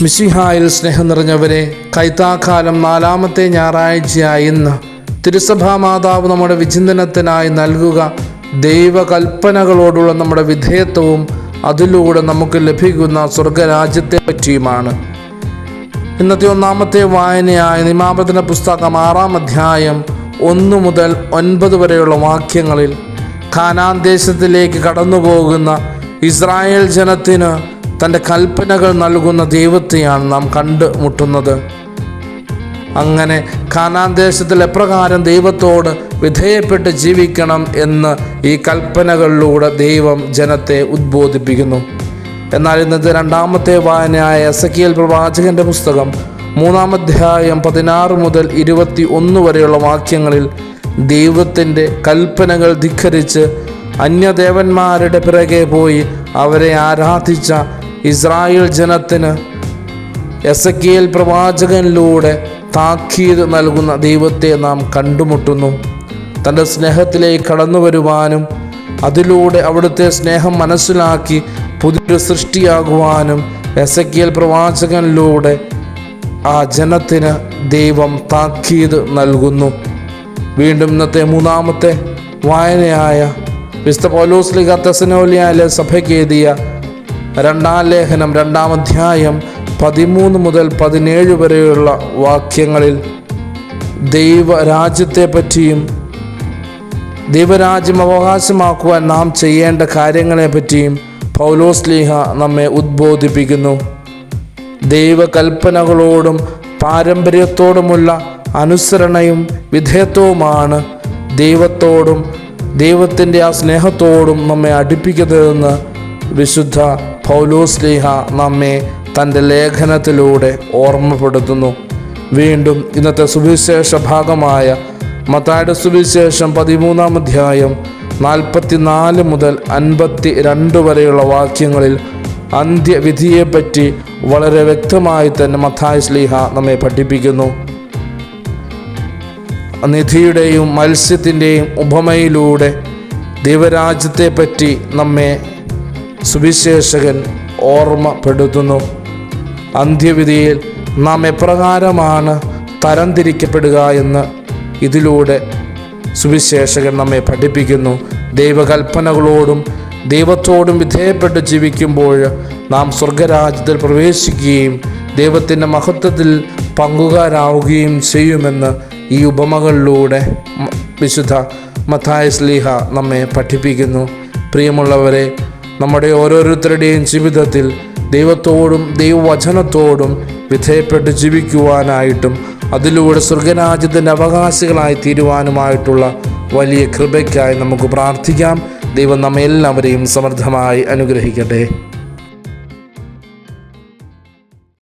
മിശിഹായിൽ സ്നേഹം നിറഞ്ഞവരെ, കൈത്താക്കാലം 4-ാമത്തെ ഞായറാഴ്ചയായി ഇന്ന് തിരുസഭാ മാതാവ് നമ്മുടെ വിചിന്തനത്തിനായി നൽകുക ദൈവകൽപ്പനകളോടുള്ള നമ്മുടെ വിധേയത്വവും അതിലൂടെ നമുക്ക് ലഭിക്കുന്ന സ്വർഗരാജ്യത്തെ പറ്റിയുമാണ്. ഇന്നത്തെ 1-ാമത്തെ വായനയായ നിയമാവർത്തന പുസ്തകം 6-ാം അധ്യായം 1 മുതൽ 9 വരെയുള്ള വാക്യങ്ങളിൽ കാനാൻ ദേശത്തിലേക്ക് കടന്നുപോകുന്ന ഇസ്രായേൽ ജനത്തിന് തൻ്റെ കൽപ്പനകൾ നൽകുന്ന ദൈവത്തെയാണ് നാം കണ്ടുമുട്ടുന്നത്. അങ്ങനെ കാനാൻ ദേശത്തിൽ എപ്രകാരം ദൈവത്തോട് വിധേയപ്പെട്ട് ജീവിക്കണം എന്ന് ഈ കൽപ്പനകളിലൂടെ ദൈവം ജനത്തെ ഉദ്ബോധിപ്പിക്കുന്നു. എന്നാൽ ഇന്നത്തെ 2-ാമത്തെ വായനയായ എസെക്കിയേൽ പ്രവാചകന്റെ പുസ്തകം 3-ാം അധ്യായം 16 മുതൽ 21 വരെയുള്ള വാക്യങ്ങളിൽ ദൈവത്തിൻ്റെ കൽപ്പനകൾ ധിക്കരിച്ച് അന്യദേവന്മാരുടെ പിറകെ പോയി അവരെ ആരാധിച്ച ഇസ്രായേൽ ജനത്തിന് എസെക്കിയേൽ പ്രവാചകനിലൂടെ താക്കീത് നൽകുന്ന ദൈവത്തെ നാം കണ്ടുമുട്ടുന്നു. തൻ്റെ സ്നേഹത്തിലേക്ക് കടന്നു വരുവാനും അതിലൂടെ അവിടുത്തെ സ്നേഹം മനസ്സിലാക്കി പുതിയൊരു സൃഷ്ടിയാകുവാനും എസെക്കിയേൽ പ്രവാചകനിലൂടെ ആ ജനത്തിന് ദൈവം താക്കീത് നൽകുന്നു. വീണ്ടും ഇന്നത്തെ 3-ാമത്തെ വായനയായ വിശുദ്ധ പൗലോസ് ശ്ലീഹാ തെസ്സലോനിക്കയിലെ സഭയ്ക്ക് എഴുതിയ 2-ാം ലേഖനം 2-ാം അധ്യായം 13 മുതൽ 17 വരെയുള്ള വാക്യങ്ങളിൽ ദൈവരാജ്യത്തെ പറ്റിയും ദൈവരാജ്യം അവകാശമാക്കുവാൻ നാം ചെയ്യേണ്ട കാര്യങ്ങളെ പറ്റിയും പൗലോസ് ശ്ലീഹാ നമ്മെ ഉദ്ബോധിപ്പിക്കുന്നു. ദൈവകൽപ്പനകളോടും പാരമ്പര്യത്തോടുമുള്ള അനുസരണയും വിധേയത്വവുമാണ് ദൈവത്തോടും ദൈവത്തിൻ്റെ ആ സ്നേഹത്തോടും നമ്മെ അടുപ്പിക്കുന്നതെന്ന് വിശുദ്ധ പൗലോസ് ശ്ലീഹാ നമ്മെ തൻ്റെ ലേഖനത്തിലൂടെ ഓർമ്മപ്പെടുത്തുന്നു. വീണ്ടും ഇന്നത്തെ സുവിശേഷ ഭാഗമായ മത്തായിയുടെ സുവിശേഷം 13-ാം അധ്യായം 44 മുതൽ 52 വരെയുള്ള വാക്യങ്ങളിൽ അന്ത്യവിധിയെപ്പറ്റി വളരെ വ്യക്തമായി തന്നെ മത്തായി ശ്ലീഹാ നമ്മെ പഠിപ്പിക്കുന്നു. നിധിയുടെയും മത്സ്യത്തിൻ്റെയും ഉപമയിലൂടെ ദൈവരാജ്യത്തെപ്പറ്റി നമ്മെ സുവിശേഷകൻ ഓർമ്മപ്പെടുത്തുന്നു. അന്ത്യവിധിയിൽ നാം എപ്രകാരമാണ് തരംതിരിക്കപ്പെടുക എന്ന് ഇതിലൂടെ സുവിശേഷകൻ നമ്മെ പഠിപ്പിക്കുന്നു. ദൈവകൽപ്പനകളോടും ദൈവത്തോടും വിധേയപ്പെട്ട് ജീവിക്കുമ്പോൾ നാം സ്വർഗരാജ്യത്തിൽ പ്രവേശിക്കുകയും ദൈവത്തിൻ്റെ മഹത്വത്തിൽ പങ്കുകാരാവുകയും ചെയ്യുമെന്ന് ഈ ഉപമകളിലൂടെ വിശുദ്ധ മത്തായി ശ്ലീഹാ നമ്മെ പഠിപ്പിക്കുന്നു. പ്രിയമുള്ളവരെ, നമ്മുടെ ഓരോരുത്തരുടെയും ജീവിതത്തിൽ ദൈവത്തോടും ദൈവവചനത്തോടും വിധേയപ്പെട്ട് ജീവിക്കുവാനായിട്ടും അതിലൂടെ സ്വർഗരാജ്യത്തിൻ്റെ അവകാശികളായി തീരുവാനുമായിട്ടുള്ള വലിയ കൃപയ്ക്കായി നമുക്ക് പ്രാർത്ഥിക്കാം. ദൈവം നമ്മെല്ലാവരെയും സമൃദ്ധമായി അനുഗ്രഹിക്കട്ടെ.